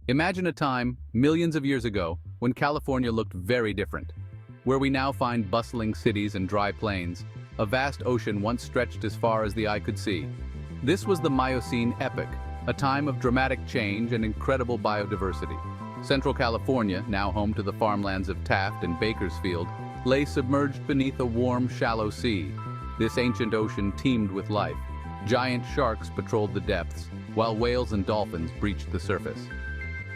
Imagine a time, millions of years ago, when California looked very different. Where we now find bustling cities and dry plains, a vast ocean once stretched as far as the eye could see. This was the Miocene epoch, a time of dramatic change and incredible biodiversity. Central California, now home to the farmlands of Taft and Bakersfield, lay submerged beneath a warm, shallow sea. This ancient ocean teemed with life. Giant sharks patrolled the depths, while whales and dolphins breached the surface.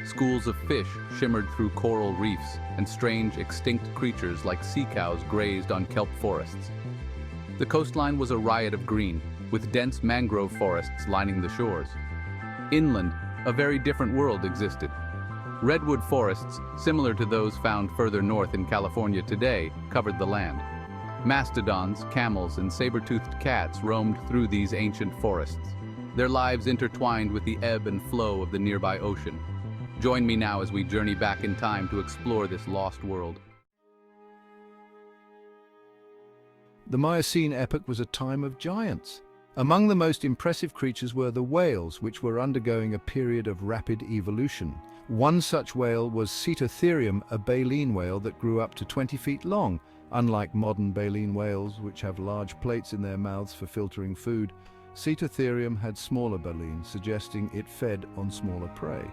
Schools of fish shimmered through coral reefs, and strange, extinct creatures like sea cows grazed on kelp forests. The coastline was a riot of green, with dense mangrove forests lining the shores. Inland, a very different world existed. Redwood forests, similar to those found further north in California today, covered the land. Mastodons, camels, and saber-toothed cats roamed through these ancient forests, their lives intertwined with the ebb and flow of the nearby ocean. Join me now as we journey back in time to explore this lost world. The Miocene epoch was a time of giants. Among the most impressive creatures were the whales, which were undergoing a period of rapid evolution. One such whale was Cetotherium, a baleen whale that grew up to 20 feet long. Unlike modern baleen whales, which have large plates in their mouths for filtering food, Cetotherium had smaller baleen, suggesting it fed on smaller prey.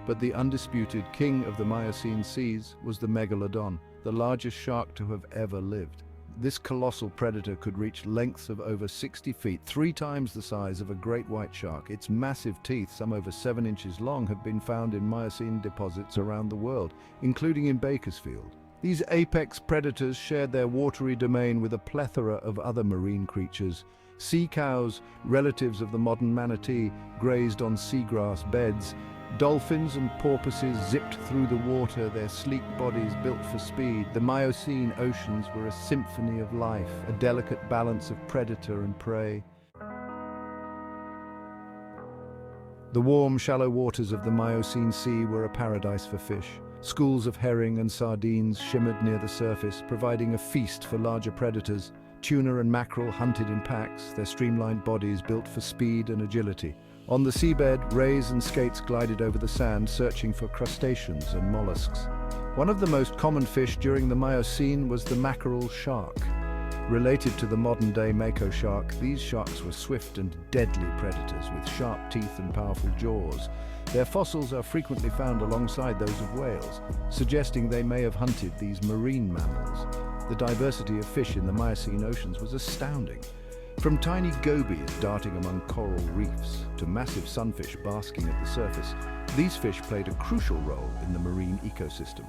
But the undisputed king of the Miocene Seas was the megalodon, the largest shark to have ever lived. This colossal predator could reach lengths of over 60 feet, 3 times the size of a great white shark. Its massive teeth, some over 7 inches long, have been found in Miocene deposits around the world, including in Bakersfield. These apex predators shared their watery domain with a plethora of other marine creatures. Sea cows, relatives of the modern manatee, grazed on seagrass beds. Dolphins and porpoises zipped through the water, their sleek bodies built for speed. The Miocene oceans were a symphony of life, a delicate balance of predator and prey. The warm, shallow waters of the Miocene Sea were a paradise for fish. Schools of herring and sardines shimmered near the surface, providing a feast for larger predators. Tuna and mackerel hunted in packs, their streamlined bodies built for speed and agility. On the seabed, rays and skates glided over the sand, searching for crustaceans and mollusks. One of the most common fish during the Miocene was the mackerel shark. Related to the modern-day mako shark, these sharks were swift and deadly predators with sharp teeth and powerful jaws. Their fossils are frequently found alongside those of whales, suggesting they may have hunted these marine mammals. The diversity of fish in the Miocene oceans was astounding. From tiny gobies darting among coral reefs to massive sunfish basking at the surface, these fish played a crucial role in the marine ecosystem.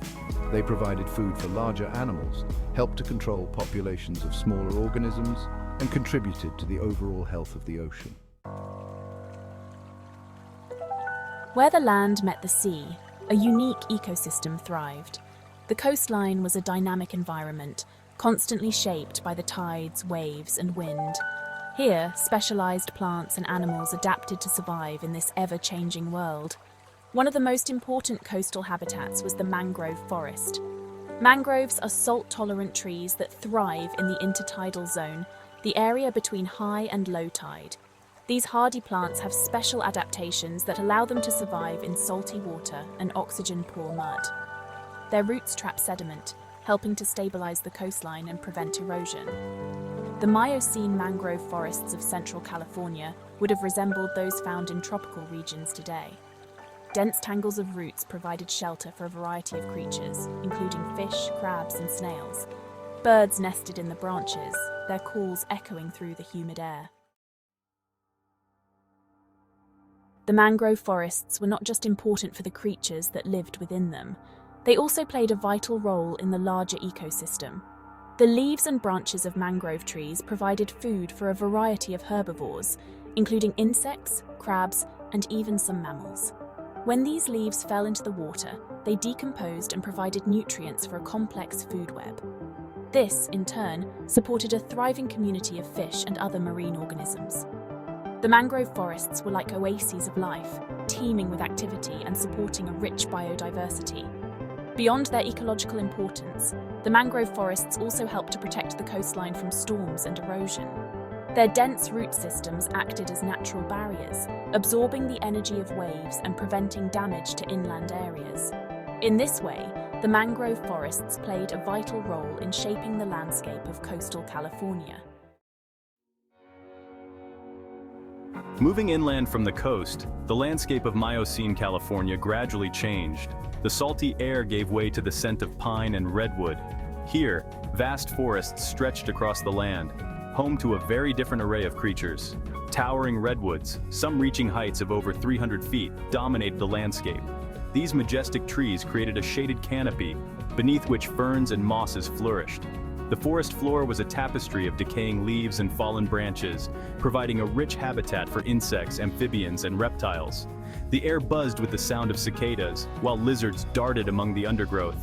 They provided food for larger animals, helped to control populations of smaller organisms, and contributed to the overall health of the ocean. Where the land met the sea, a unique ecosystem thrived. The coastline was a dynamic environment, constantly shaped by the tides, waves, and wind. Here, specialized plants and animals adapted to survive in this ever-changing world. One of the most important coastal habitats was the mangrove forest. Mangroves are salt-tolerant trees that thrive in the intertidal zone, the area between high and low tide. These hardy plants have special adaptations that allow them to survive in salty water and oxygen-poor mud. Their roots trap sediment, helping to stabilize the coastline and prevent erosion. The Miocene mangrove forests of Central California would have resembled those found in tropical regions today. Dense tangles of roots provided shelter for a variety of creatures, including fish, crabs, and snails. Birds nested in the branches, their calls echoing through the humid air. The mangrove forests were not just important for the creatures that lived within them, they also played a vital role in the larger ecosystem. The leaves and branches of mangrove trees provided food for a variety of herbivores, including insects, crabs, and even some mammals. When these leaves fell into the water, they decomposed and provided nutrients for a complex food web. This, in turn, supported a thriving community of fish and other marine organisms. The mangrove forests were like oases of life, teeming with activity and supporting a rich biodiversity. Beyond their ecological importance, the mangrove forests also help to protect the coastline from storms and erosion. Their dense root systems acted as natural barriers, absorbing the energy of waves and preventing damage to inland areas. In this way, the mangrove forests played a vital role in shaping the landscape of coastal California. Moving inland from the coast, the landscape of Miocene California gradually changed. The salty air gave way to the scent of pine and redwood. Here, vast forests stretched across the land, home to a very different array of creatures. Towering redwoods, some reaching heights of over 300 feet, dominated the landscape. These majestic trees created a shaded canopy, beneath which ferns and mosses flourished. The forest floor was a tapestry of decaying leaves and fallen branches, providing a rich habitat for insects, amphibians, and reptiles. The air buzzed with the sound of cicadas, while lizards darted among the undergrowth.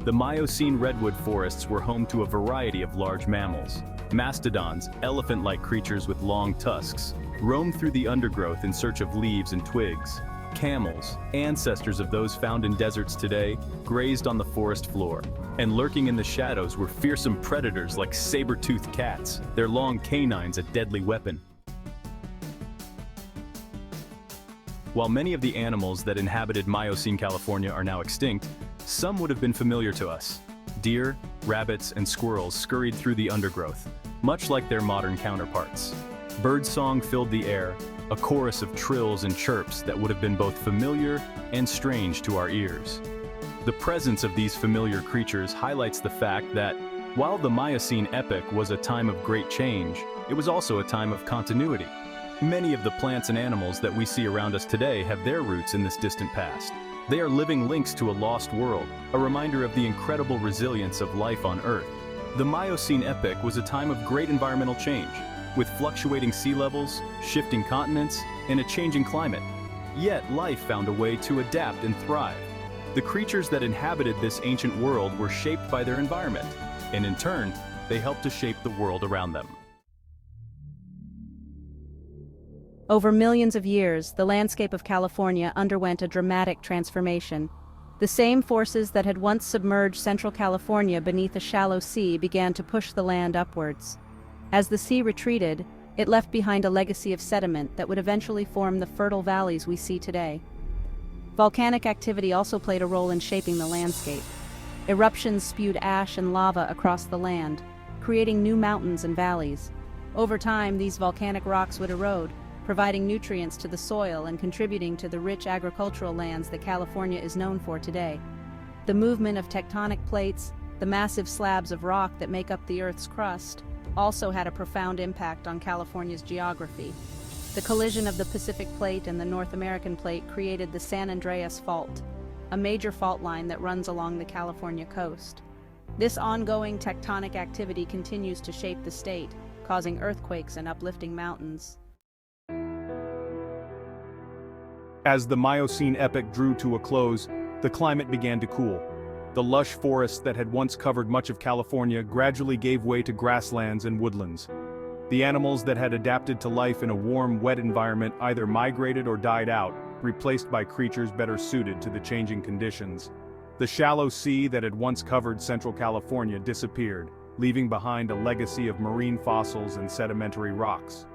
The Miocene redwood forests were home to a variety of large mammals. Mastodons, elephant-like creatures with long tusks, roamed through the undergrowth in search of leaves and twigs. Camels, ancestors of those found in deserts today, grazed on the forest floor. And lurking in the shadows were fearsome predators like saber-toothed cats, their long canines a deadly weapon. While many of the animals that inhabited Miocene California are now extinct, some would have been familiar to us. Deer, rabbits, and squirrels scurried through the undergrowth, much like their modern counterparts. Birdsong filled the air, a chorus of trills and chirps that would have been both familiar and strange to our ears. The presence of these familiar creatures highlights the fact that, while the Miocene epoch was a time of great change, it was also a time of continuity. Many of the plants and animals that we see around us today have their roots in this distant past. They are living links to a lost world, a reminder of the incredible resilience of life on Earth. The Miocene epoch was a time of great environmental change, with fluctuating sea levels, shifting continents, and a changing climate. Yet life found a way to adapt and thrive. The creatures that inhabited this ancient world were shaped by their environment, and in turn, they helped to shape the world around them. Over millions of years, the landscape of California underwent a dramatic transformation. The same forces that had once submerged central California beneath a shallow sea began to push the land upwards. As the sea retreated, it left behind a legacy of sediment that would eventually form the fertile valleys we see today. Volcanic activity also played a role in shaping the landscape. Eruptions spewed ash and lava across the land, creating new mountains and valleys. Over time, these volcanic rocks would erode, providing nutrients to the soil and contributing to the rich agricultural lands that California is known for today. The movement of tectonic plates, the massive slabs of rock that make up the Earth's crust, also had a profound impact on California's geography. The collision of the Pacific Plate and the North American Plate created the San Andreas Fault, a major fault line that runs along the California coast. This ongoing tectonic activity continues to shape the state, causing earthquakes and uplifting mountains. As the Miocene epoch drew to a close, the climate began to cool. The lush forests that had once covered much of California gradually gave way to grasslands and woodlands. The animals that had adapted to life in a warm, wet environment either migrated or died out, replaced by creatures better suited to the changing conditions. The shallow sea that had once covered central California disappeared, leaving behind a legacy of marine fossils and sedimentary rocks.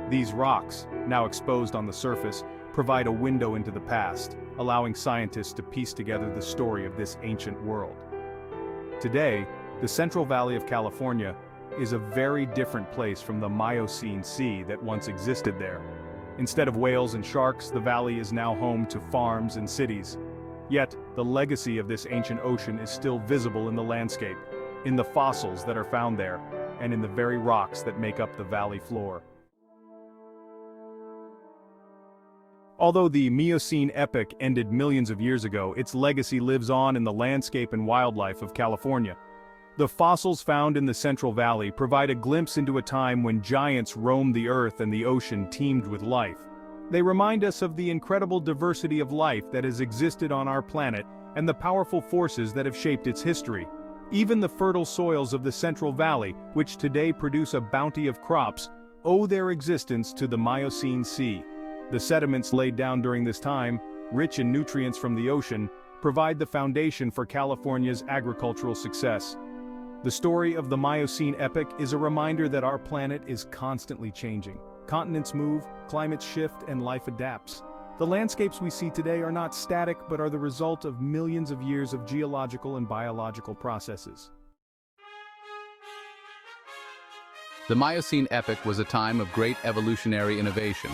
These rocks, now exposed on the surface, provide a window into the past, allowing scientists to piece together the story of this ancient world. Today, the Central Valley of California is a very different place from the Miocene Sea that once existed there. Instead of whales and sharks, the valley is now home to farms and cities. Yet, the legacy of this ancient ocean is still visible in the landscape, in the fossils that are found there, and in the very rocks that make up the valley floor. Although the Miocene epoch ended millions of years ago, its legacy lives on in the landscape and wildlife of California. The fossils found in the Central Valley provide a glimpse into a time when giants roamed the earth and the ocean teemed with life. They remind us of the incredible diversity of life that has existed on our planet and the powerful forces that have shaped its history. Even the fertile soils of the Central Valley, which today produce a bounty of crops, owe their existence to the Miocene Sea. The sediments laid down during this time, rich in nutrients from the ocean, provide the foundation for California's agricultural success. The story of the Miocene epoch is a reminder that our planet is constantly changing. Continents move, climates shift, and life adapts. The landscapes we see today are not static but are the result of millions of years of geological and biological processes. The Miocene epoch was a time of great evolutionary innovation.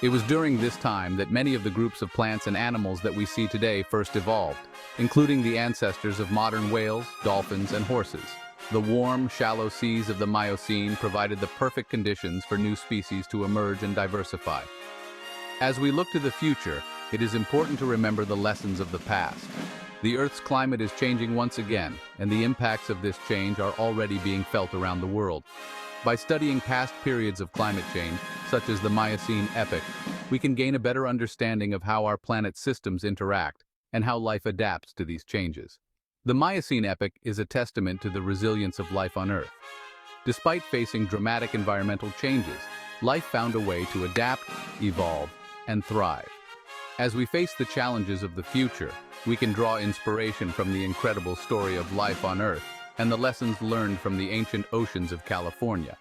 It was during this time that many of the groups of plants and animals that we see today first evolved, including the ancestors of modern whales, dolphins, and horses. The warm, shallow seas of the Miocene provided the perfect conditions for new species to emerge and diversify. As we look to the future, it is important to remember the lessons of the past. The Earth's climate is changing once again, and the impacts of this change are already being felt around the world. By studying past periods of climate change, such as the Miocene epoch, we can gain a better understanding of how our planet's systems interact and how life adapts to these changes. The Miocene epoch is a testament to the resilience of life on Earth. Despite facing dramatic environmental changes, life found a way to adapt, evolve, and thrive. As we face the challenges of the future, we can draw inspiration from the incredible story of life on Earth and the lessons learned from the ancient oceans of California.